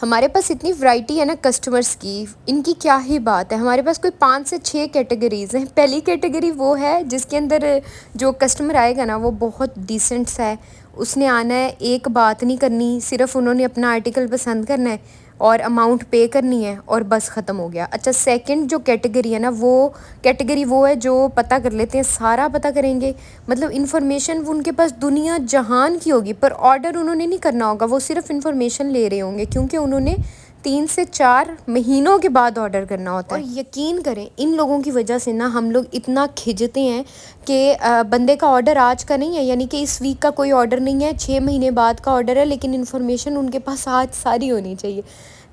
हमारे पास इतनी वैरायटी है ना कस्टमर्स की, इनकी क्या ही बात है। हमारे पास कोई 5 से 6 कैटेगरीज़ हैं। पहली कैटेगरी वो है जिसके अंदर जो कस्टमर आएगा ना वो बहुत डिसेंट सा है। उसने आना है, एक बात नहीं करनी, सिर्फ़ उन्होंने अपना आर्टिकल पसंद करना है और अमाउंट पे करनी है और बस ख़त्म हो गया। अच्छा, सेकंड जो कैटेगरी है ना, वो कैटेगरी वो है जो पता कर लेते हैं, सारा पता करेंगे, मतलब इन्फॉर्मेशन वो उनके पास दुनिया जहान की होगी, पर ऑर्डर उन्होंने नहीं करना होगा, वो सिर्फ इन्फॉर्मेशन ले रहे होंगे क्योंकि उन्होंने 3 से 4 महीनों के बाद ऑर्डर करना होता है। और यकीन करें, इन लोगों की वजह से ना हम लोग इतना खिंचते हैं कि बंदे का ऑर्डर आज का नहीं है, यानी कि इस वीक का कोई ऑर्डर नहीं है, 6 महीने बाद का ऑर्डर है, लेकिन इन्फॉर्मेशन उनके पास आज सारी होनी चाहिए।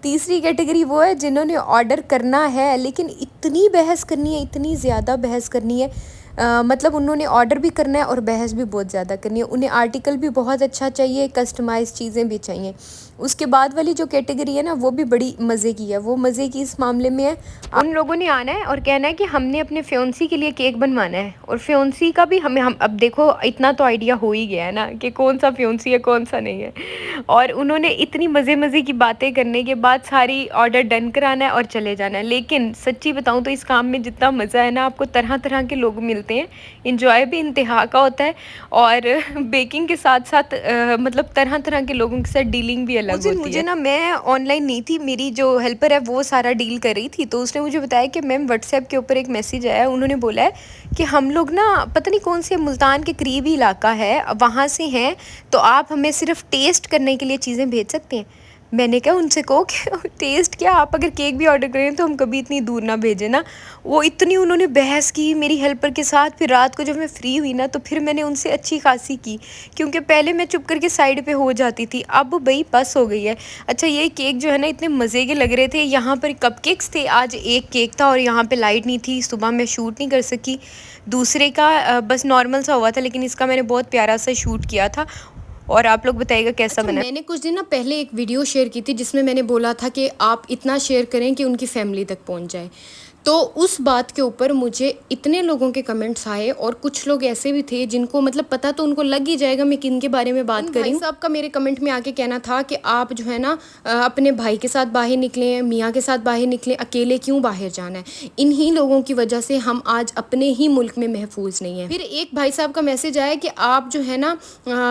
तीसरी कैटेगरी वो है जिन्होंने ऑर्डर करना है लेकिन इतनी बहस करनी है, इतनी ज़्यादा बहस करनी है, मतलब उन्होंने ऑर्डर भी करना है और बहस भी बहुत ज़्यादा करनी है। उन्हें आर्टिकल भी बहुत अच्छा चाहिए, कस्टमाइज़ चीज़ें भी चाहिए। उसके बाद वाली जो कैटेगरी है ना वो भी बड़ी मज़े की है। वो मज़े की इस मामले में है, उन लोगों ने आना है और कहना है कि हमने अपने फ्योंसी के लिए केक बनवाना है, और फ्योंसी का भी हम अब देखो इतना तो आइडिया हो ही गया है ना कि कौन सा फ्योंसी है कौन सा नहीं है। और उन्होंने इतनी मज़े की बातें करने के बाद सारी ऑर्डर डन कराना है और चले जाना है। लेकिन सच्ची बताऊँ तो इस काम में जितना मज़ा है ना, आपको तरह तरह के लोग मिलते हैं, इंजॉय भी इंतहा का होता है, और बेकिंग के साथ साथ मतलब तरह तरह के लोगों के साथ डीलिंग भी अलग होती है। मुझे ना, मैं ऑनलाइन नहीं थी, मेरी जो हेल्पर है वो सारा डील कर रही थी, तो उसने मुझे बताया कि मैम व्हाट्सएप के ऊपर एक मैसेज आया है, उन्होंने बोला है कि हम लोग ना पता नहीं कौन से मुल्तान के करीबी इलाका है वहाँ से हैं, तो आप हमें सिर्फ टेस्ट करने के लिए चीज़ें भेज सकते हैं। मैंने कहा उनसे कहो कि टेस्ट क्या, आप अगर केक भी ऑर्डर करें तो हम कभी इतनी दूर ना भेजें ना। वो इतनी उन्होंने बहस की मेरी हेल्पर के साथ। फिर रात को जब मैं फ्री हुई ना तो फिर मैंने उनसे अच्छी खासी की, क्योंकि पहले मैं चुप करके साइड पे हो जाती थी, अब भाई बस हो गई है। अच्छा, ये केक जो है ना इतने मज़े के लग रहे थे। यहाँ पर कपकेक्स थे, आज एक केक था और यहाँ पर लाइट नहीं थी, सुबह मैं शूट नहीं कर सकी। दूसरे का बस नॉर्मल सा हुआ था, लेकिन इसका मैंने बहुत प्यारा सा शूट किया था। और आप लोग बताइएगा कैसा बना। मैंने कुछ दिन ना पहले एक वीडियो शेयर की थी जिसमें मैंने बोला था कि आप इतना शेयर करें कि उनकी फैमिली तक पहुंच जाए। तो उस बात के ऊपर मुझे इतने लोगों के कमेंट्स आए, और कुछ लोग ऐसे भी थे जिनको मतलब पता तो उनको लग ही जाएगा मैं किन के बारे में बात कर रही हूँ। साहब का मेरे कमेंट में आके कहना था कि आप जो है ना अपने भाई के साथ बाहर निकले, मियाँ के साथ बाहर निकले, अकेले क्यों बाहर जाना है। इन्हीं लोगों की वजह से हम आज अपने ही मुल्क में महफूज नहीं है। फिर एक भाई साहब का मैसेज आया कि आप जो है ना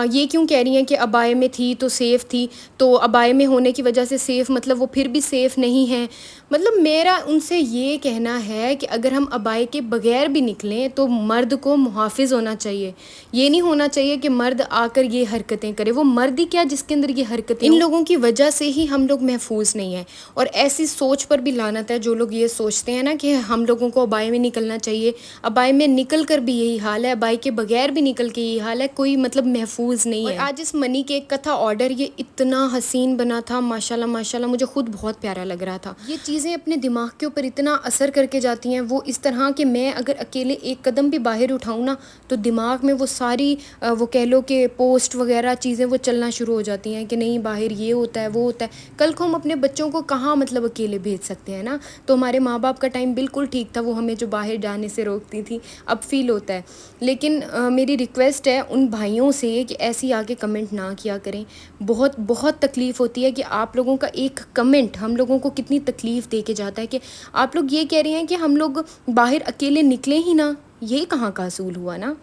ये क्यों कह रही हैं कि अबाए में थी तो सेफ़ थी, तो अबाए में होने की वजह से सेफ़, मतलब वो फिर भी सेफ़ नहीं है। मतलब मेरा उनसे ये कहना है कि अगर हम अबाए के बगैर भी निकलें तो मर्द को मुहाफ़िज़ होना चाहिए। ये नहीं होना चाहिए कि मर्द आकर ये हरकतें करे। वो मर्द ही क्या जिसके अंदर ये हरकतें। इन लोगों की वजह से ही हम लोग महफूज नहीं हैं। और ऐसी सोच पर भी लानत है जो लोग ये सोचते हैं ना कि हम लोगों को अबाए में निकलना चाहिए। अबाए में निकल कर भी यही हाल है, अबाए के बगैर भी निकल के यही हाल है, कोई मतलब महफूज नहीं है। आज इस मनी केक का था ऑर्डर, ये इतना हसीन बना था, माशाल्लाह माशाल्लाह, मुझे खुद बहुत प्यारा लग रहा था। ये चीज़ें अपने दिमाग के ऊपर इतना असर करके जाती हैं, वो इस तरह कि मैं अगर अकेले एक कदम भी बाहर उठाऊँ ना तो दिमाग में वो सारी वो कह लो कि पोस्ट वगैरह चीज़ें वो चलना शुरू हो जाती हैं कि नहीं बाहर ये होता है वो होता है। कल को हम अपने बच्चों को कहाँ मतलब अकेले भेज सकते हैं ना। तो हमारे माँ बाप का टाइम बिल्कुल ठीक था, वो हमें जो बाहर जाने से रोकती थी, अब फील होता है। लेकिन मेरी रिक्वेस्ट है उन भाइयों से कि ऐसी आगे कमेंट ना किया करें। बहुत बहुत तकलीफ़ होती है कि आप लोगों का एक कमेंट हम लोगों को कितनी तकलीफ़ दे के जाता है कि आप लोग ये कह रहे हैं कि हम लोग बाहर अकेले निकले ही ना। ये कहाँ का असूल हुआ ना।